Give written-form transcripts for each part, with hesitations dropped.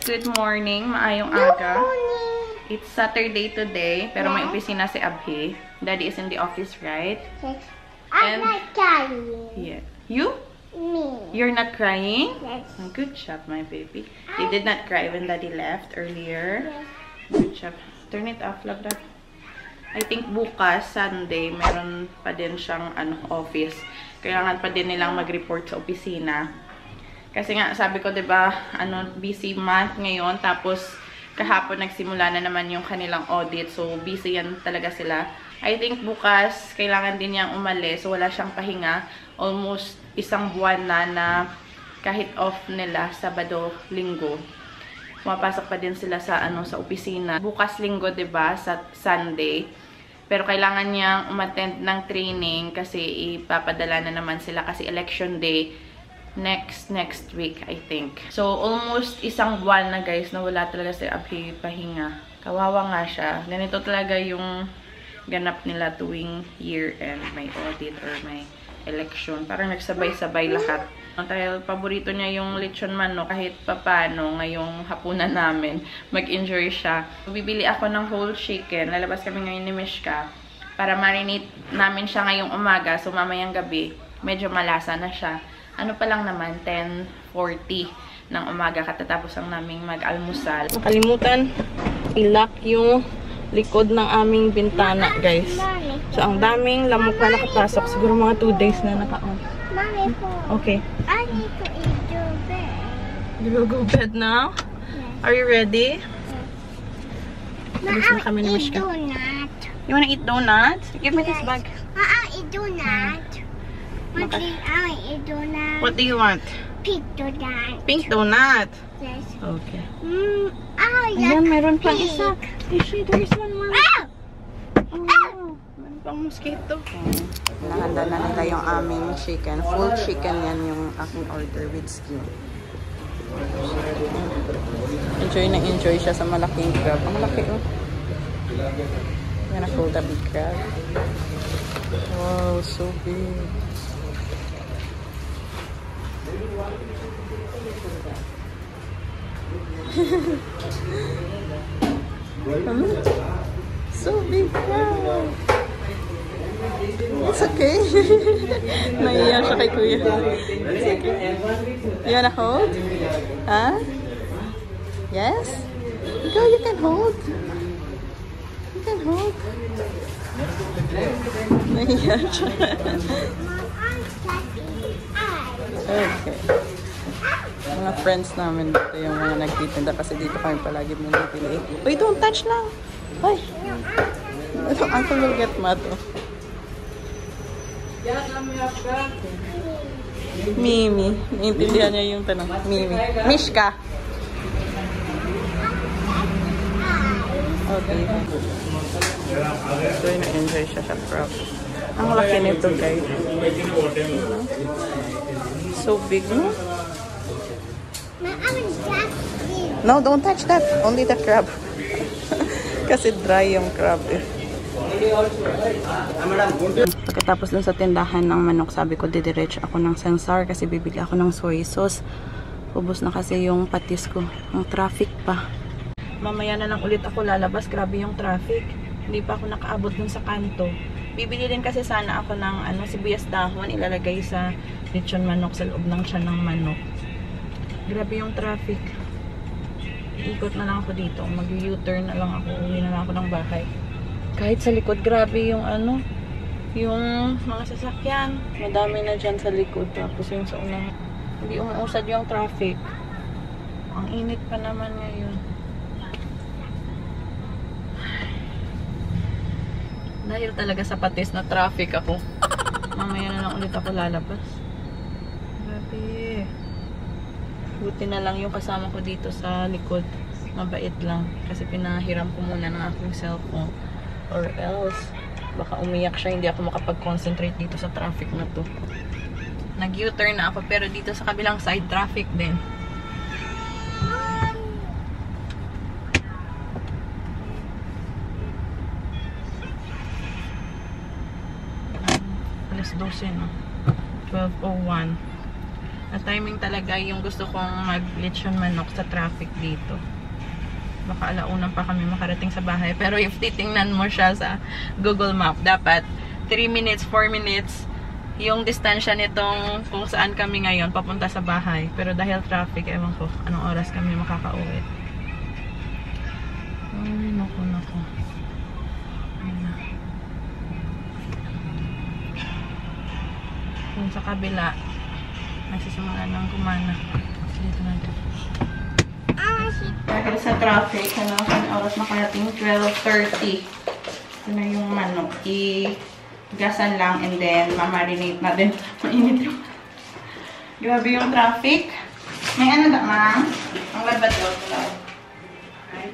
good morning. Maayong aga. It's Saturday today, pero may opisina si Abhi. Daddy is in the office, right? Yes. I'm not crying. Yeah. You? Me. You're not crying? Yes. Oh, good job, my baby. You did not cry when Daddy left earlier. Yes. Good job. Turn it off, love that. I think bukas, Sunday, meron pa din siyang office. Kailangan pa din nilang mag-report sa opisina. Kasi nga, sabi ko, diba, busy month ngayon. Tapos, kahapon nagsimula na naman yung kanilang audit. So, busy yan talaga sila. I think bukas, kailangan din niyang umalis. So, wala siyang pahinga. Almost isang buwan na kahit off nila, Sabado, Linggo. Pumapasok pa din sila sa, sa opisina. Bukas Linggo, diba, sa Sunday. Pero kailangan niyang umattend ng training kasi ipapadala na naman sila kasi election day next week, I think. So, almost isang buwan na, guys, na wala talaga si Abhi pahinga. Kawawa nga siya. Ganito talaga yung ganap nila tuwing year-end. May audit or may election. Parang nagsabay-sabay lahat. Dahil paborito niya yung lechon manok, kahit papano ngayong hapunan namin, mag-enjoy siya. Bibili ako ng whole chicken. Lalabas kami ngayon ni Mishka para marinate namin siya ngayong umaga. So, mamayang gabi, medyo malasa na siya. Ano pa lang naman, 10:40 ng umaga, katatapos ang naming mag-almusal. Nakalimutan i-lock yung likod ng aming bintana, guys. So, ang daming lamok na nakapasok. Siguro mga 2 days na naka-on. Mommy po. Okay. I need to eat your bed. You will go bed now? Yes. Are you ready? Alis na kami ni Eat Mishka. donut. You wanna eat donuts? Give me this bag. Eat donut. I eat donut. What do you want? Pink donut. Pink donut. Yes. Okay. Ayan, meron pang pink. isa. Actually, there is one more. Oh, meron pang mosquito. Nahanda na nila yung aming chicken. Full chicken yan yung aking order with skin. Enjoy siya sa malaking crab. Ang laki, oh. Yan na full big crab. Wow, so big. So big now. It's okay. Naiiyak siya kay Kuya. It's okay. You wanna hold? Huh? Yes? Go, you can hold. You can hold. Naiiyak siya. Okay. Mga friends namin dito yung mga nagtitinda kasi dito kami palagi bumibili. Uy, don't touch lang. Ay. Uncle will get mad. Oh. Mimi. Naintindihan niya yung tanong. Mimi. Mishka. Okay. So, na-enjoy siya sa crab. Ang laki nito, guys. So big, no? No, don't touch that. Only the crab. Kasi dry yung crab eh. Pagkatapos dun sa tindahan ng manok, sabi ko didiretso ako ng Sansar kasi bibili ako ng soy sauce. Ubus na kasi yung patis ko. Ang traffic pa. Mamaya na lang ulit ako lalabas. Grabe yung traffic. Hindi pa ako nakaabot dun sa kanto. Bibili din kasi sana ako ng sibuyas dahon. Ilalagay sa lechon manok sa loob ng tiyan ng manok. Grabe yung traffic. Iikot na lang ako dito. Mag-U-turn na lang ako. Uwi na lang ako ng bahay. Kahit sa likod, grabe yung yung mga sasakyan. Madami na dyan sa likod. Tapos yung sa unang, hindi umuusad yung traffic. Ang init pa naman ngayon. Dahil talaga sa patis na traffic ako. Mamaya na lang ulit ako lalabas. Grabe. Buti na lang yung kasama ko dito sa likod. Mabait lang. Kasi pinahiram ko muna ng aking cellphone. Or else, baka umiyak siya. Hindi ako makapag-concentrate dito sa traffic na to. Nag-U-turn na ako. Pero dito sa kabilang side, traffic din. Alas 12 na. 12:01. Na timing talaga yung gusto kong mag-lechon manok sa traffic dito. Baka alaunan pa kami makarating sa bahay. Pero if titingnan mo siya sa Google Map, dapat 3 minutes, 4 minutes yung distansya nitong kung saan kami ngayon papunta sa bahay. Pero dahil traffic, ewan ko anong oras kami makakauwi. Ay, naku. Yung sa kabila, nagsisimula ng kumana. Dito natin. Dahil sa traffic, anong oras makarating? 12:30. Ito na yung manok. Igasan lang and then mamarinate na din. Mainit yung grabe yung traffic. May ano na, ma'am? Ang barbat daw.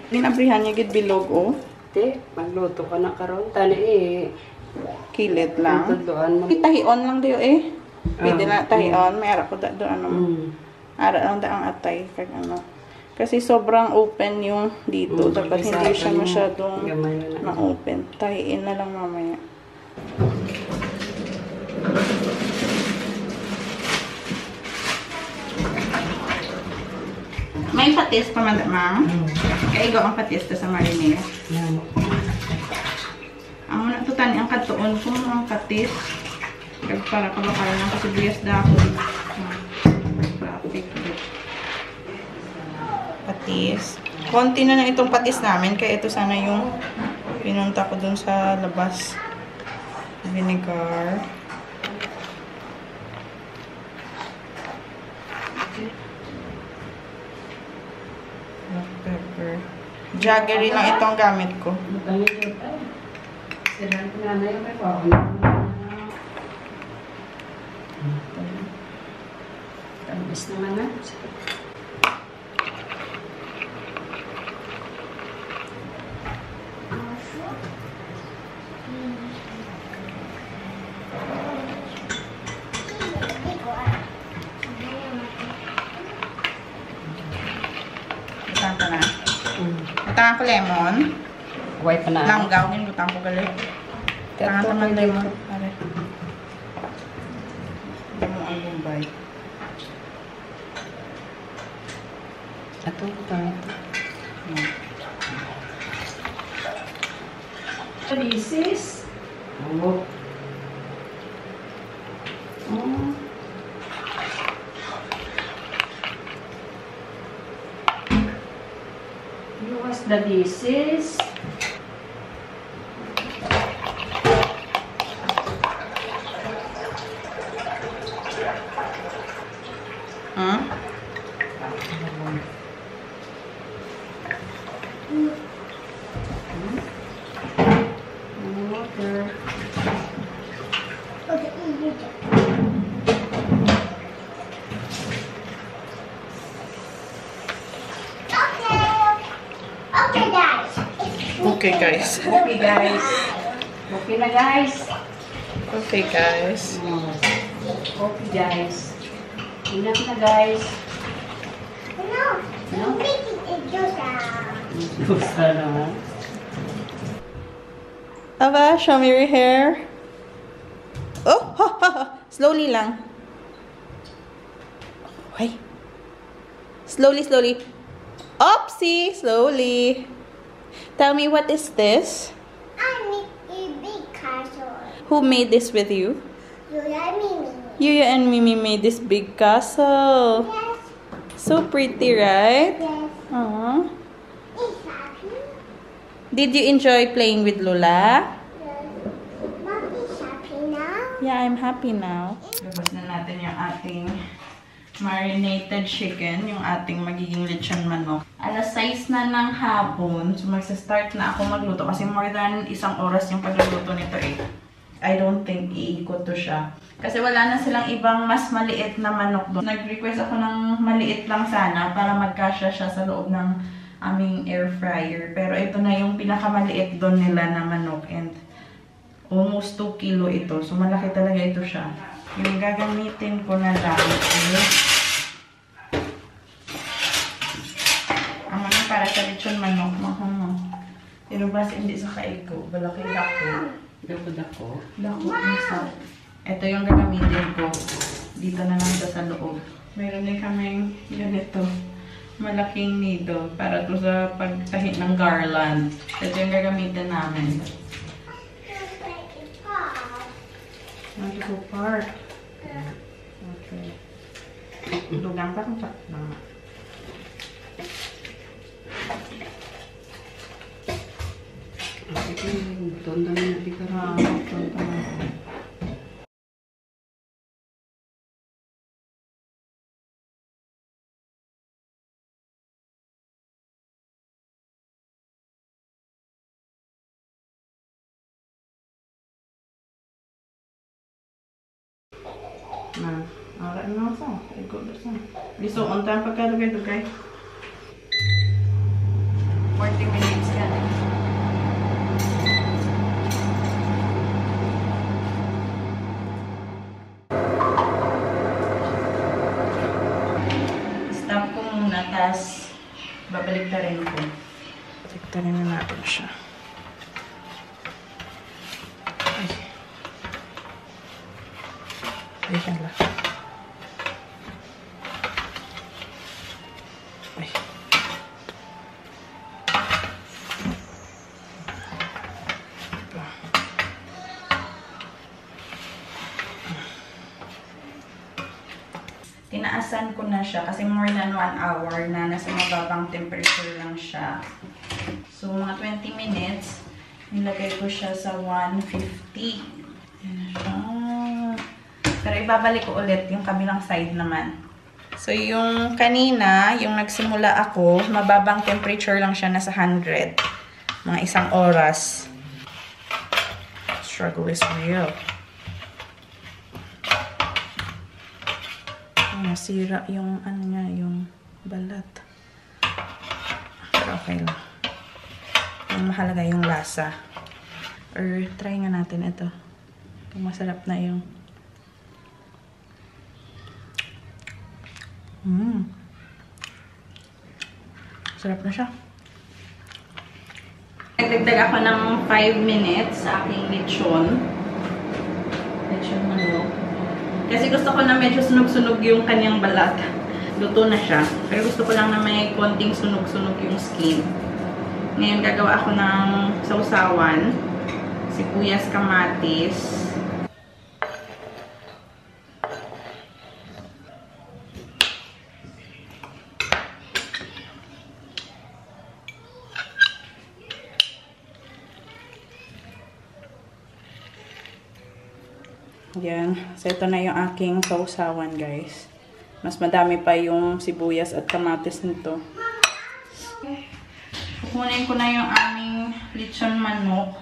Dinabrihan niya gid bilog, oh. Te, magluto ka na karon tani Kilit lang. tutuan mo. Tahion lang dayo eh. Pwede na tahion. May ara ko da doon ano. Ara lang da ang atay. Kag ano. Kasi sobrang open yung dito. Dapat hindi siya masyadong na-open. Tahiin na lang mamaya. May patis pa man, ma'am. Kaya ang patis ta sa marinade. Ang muna tutan ang katuon ko ang patis. Kag para kalakal ng kasibuyas dahon. Traffic. Patis. Konti na itong patis namin. Kaya ito sana yung pinunta ko dun sa labas. Vinegar. Black pepper. Jaggery lang itong gamit ko. Tamis naman na. Butang ko na. Butang ako lemon. Huwag pa na. Langgaw. Yung butang ko galit. Butang naman lemon. Pare. Ito mo ang bumbay. Ito. This oh. What's the dishes? Water. Okay, eat it. Okay, guys. Okay, guys. Okay, guys. Okay na, guys. Okay, guys. Okay, guys. Enough na, guys. No, No? making it juice. Gusto naman. Aba, show me your hair. Oh, ha, ha, ha. Slowly lang. Okay. Slowly, slowly. Oopsie, slowly. Tell me, what is this? I make a big castle. Who made this with you? You let me. You and Mimi made this big castle. Yes, So pretty, right? yes. Aww. It's happy. Did you enjoy playing with Lola? Yes. Mom is happy now. Yeah, I'm happy now. Labas na natin yung ating marinated chicken, yung ating magiging lechon manok. Alas 6 na ng hapon, so magsa-start na ako magluto kasi more than 1 oras yung pagluluto nito eh. I don't think iikot to siya. Kasi wala na silang ibang mas maliit na manok doon. Nag-request ako ng maliit lang sana para magkasya siya sa loob ng aming air fryer. Pero ito na yung pinakamaliit doon nila na manok and almost 2 kilo ito. So malaki talaga ito siya. Yung gagamitin ko na lang ang mga para sa lechon manok. Pero basta hindi sa kaiko. Balaki dako. Dako. Dako. Ito yung gagamitin ko. Dito na lang sa loob. Meron din kaming ganito. Malaking needle para to sa pagtahi ng garland. Ito yung gagamitin namin. Want to go park? Okay. Lugang pa kung sak na. Tonton na di ka na. Tonton na. Nah, alright na sa. Ikot na sa. Liso, on time pagkalagay-lagay. 40 minutes yan. Stop ko muna, tas babalik na rin ko. Babalik na rin natin siya. Ayan lang. Ay. Tinaasan ko na siya kasi more than 1 hour na nasa mababang temperature lang siya. So, mga 20 minutes, nilagay ko siya sa 150. Ayan na siya. Pero ibabalik ko ulit yung kabilang side naman. So, yung kanina, yung nagsimula ako, mababang temperature lang siya, nasa 100. Mga 1 oras. Struggle is real. Nasira yung, ano niya, yung balat. Pero okay lang. Yung mahalaga yung lasa. Or, try nga natin ito. Kung masarap na yung sarap na siya. Nagdagdag ako ng 5 minutes sa aking lechon. Lechon manok. Kasi gusto ko na medyo sunog-sunog yung kanyang balat. Luto na siya. Pero gusto ko lang na may konting sunog-sunog yung skin. Ngayon gagawa ako ng sausawan. Sibuyas, kamatis. Yan. So, ito na yung aking sausawan, guys. Mas madami pa yung sibuyas at kamatis nito. Kukunin ko na yung aming lechon manok.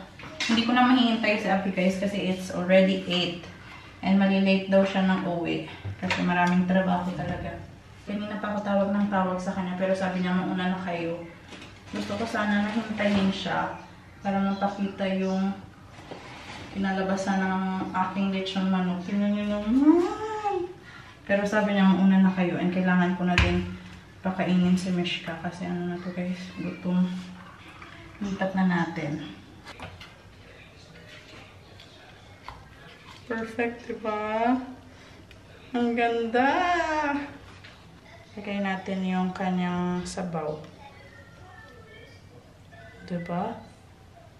Hindi ko na mahihintay si Api, guys, kasi it's already 8. And malilate daw siya ng uwi. Kasi maraming trabaho talaga. Kanina pa ako tawag ng tawag sa kanya, pero sabi niya, mauna na kayo. Gusto ko sana nahintayin siya para mapakita yung pinalabasan ng aking lechon manok. Tingnan nyo naman. Pero sabi niya, mauna na kayo. And kailangan ko na din pakainin si Mishka. Kasi ano na to, guys, gutom. Lipat na natin. Perfect, diba? Ang ganda! Lagay natin yung kanyang sabaw. Diba?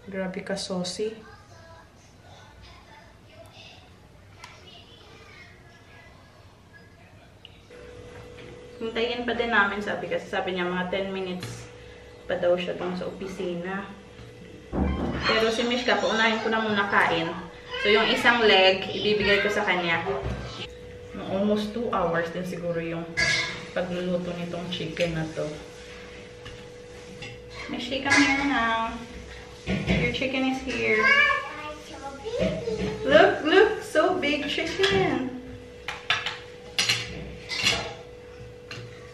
Grabe ka, saucy. Hintayin pa din namin, sabi, kasi sabi niya mga 10 minutes pa daw siya doon sa opisina. Pero si Mishka, paunahin ko na muna kain. So yung isang leg, ibibigay ko sa kanya. Almost 2 hours din siguro yung pagluluto nitong chicken na to. Mishka, come here now. Your chicken is here. Look, look, so big chicken.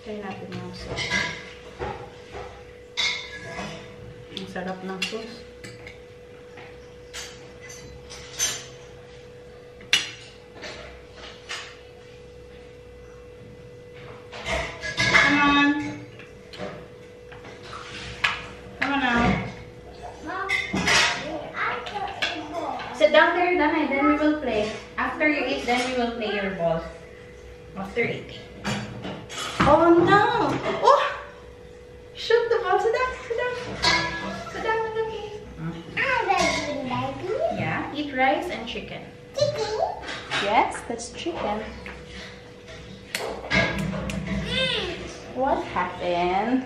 Try natin yung sauce. Ang sarap ng sauce. Come on. Come on now. Sit down there, Danay. Then we will play. After you eat, then we will play your ball. After eating. Oh no! Oh! Shoot the ball. Sit down. Sit down. Sit down, okay. Baby. Yeah, eat rice and chicken. Chicken. Yes, that's chicken. What happened?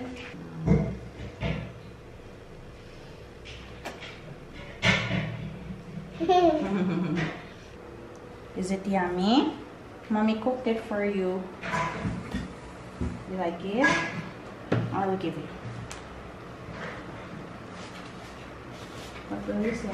Is it yummy? Mommy cooked it for you. You like it? I'll give you. What do you say?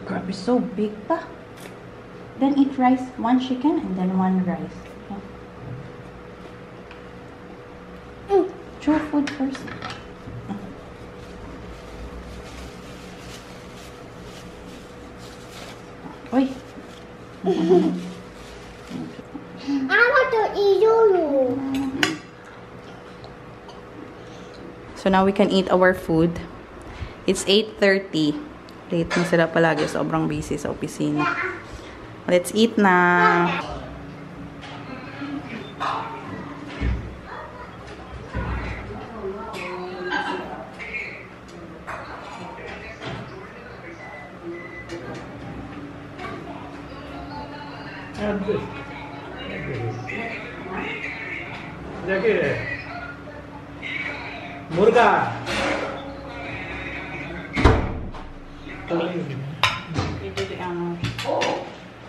Grabe, so big pa. Then eat rice, one chicken and then one rice. Okay. Chew food first. Oi. I want to eat you. So now we can eat our food. It's 8:30. Late na sila palagi. Sobrang busy sa opisina. Let's eat na. मुर्गा You do the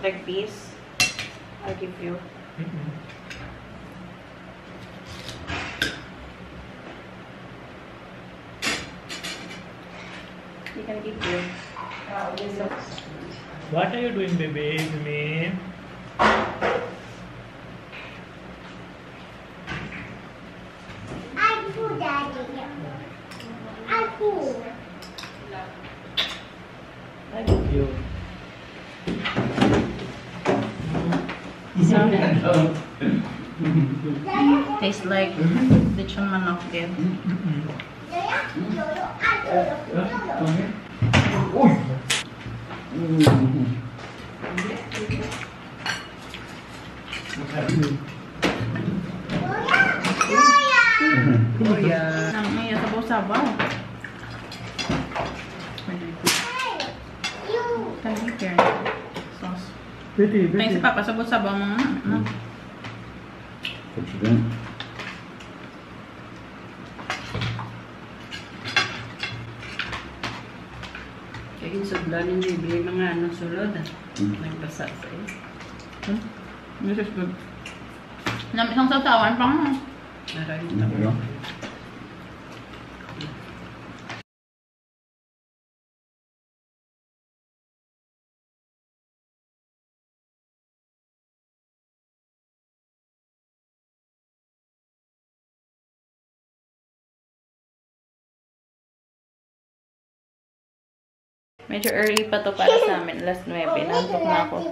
leg piece. I'll give you. You can give you. What are you doing, baby? Me? I do, Daddy. I do. You. Tastes like lechon manok again. Nang may sabaw-sabaw. Can you hear sauce? Pretty, May si Papa sabaw-sabaw mo na. What you doing? Kaya sudlan yung bibili mga sulod. Nagbasa sa iyo. This is good. Isang sausawan pa nga. Maraming There we go. Medyo early pa to para sa amin. Last 9. Nantok na ako.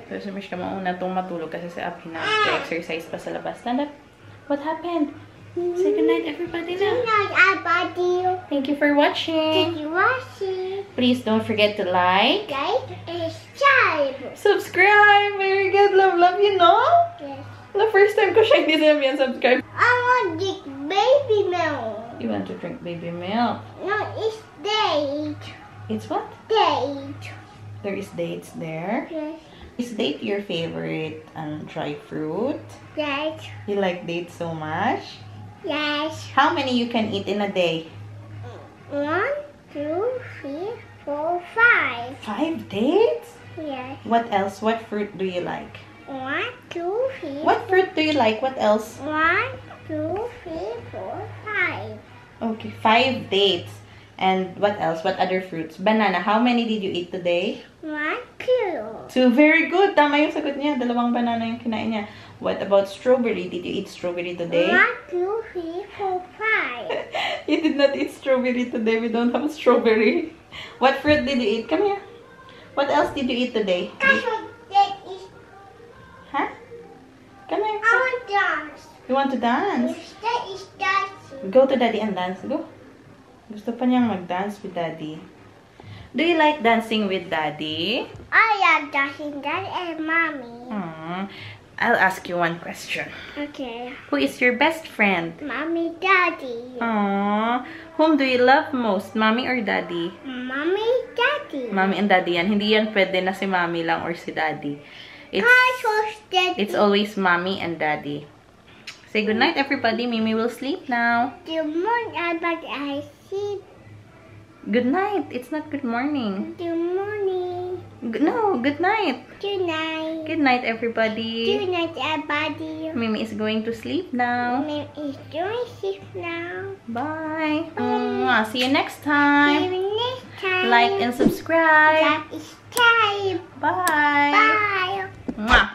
So, si Mish ka mauna itong matulog kasi si Abhi na exercise pa sa labas. Stand up. What happened? Say goodnight everybody Good na. night, everybody. Thank you for watching. Thank you for watching. Please don't forget to like, Like and subscribe. subscribe. Very good. Love you, no? Yes. The first time ko siya hindi sinabihan subscribe. I want the baby milk. You want to drink baby milk. No, it's date. It's what? Date. There is dates there. Yes. Is date your favorite dry fruit? Yes. You like dates so much? Yes. How many you can eat in a day? 1, 2, 3, 4, 5. 5 dates? Yes. What else? What fruit do you like? 1, 2, 3. What fruit do you like? What else? 1, 2, 3, 4, 5. Okay, 5 dates. And what else? What other fruits? Banana. How many did you eat today? 1, 2. 2. Very good. Tama yung sagot niya. 2 banana yung kinain niya. What about strawberry? Did you eat strawberry today? 1, 2, 3, 4, 5. You did not eat strawberry today. We don't have strawberry. What fruit did you eat? Come here. What else did you eat today? That is, Huh? Come here. I want to dance. You want to dance? That is dancing. Go to daddy and dance. Go. Gusto pa niyang mag-dance with daddy. Do you like dancing with daddy? I am dancing, Daddy and Mommy. I'll ask you one question. Okay. Who is your best friend? Mommy, Daddy. Aww. Whom do you love most? Mommy or daddy? Mommy, Daddy. Mommy and daddy yan. Hindi yan pwede na si mommy lang or si daddy. I chose Daddy. It's always mommy and daddy. Say good night, everybody. Mimi will sleep now. The morning, but I see Good night. It's not good morning. the morning. No, good night. Good night. Good night, everybody. Good night, everybody. Mimi is going to sleep now. Mom is doing shift now. Bye. See you next See time. you next time. Like and subscribe. That is time. Bye. Bye. Mwah.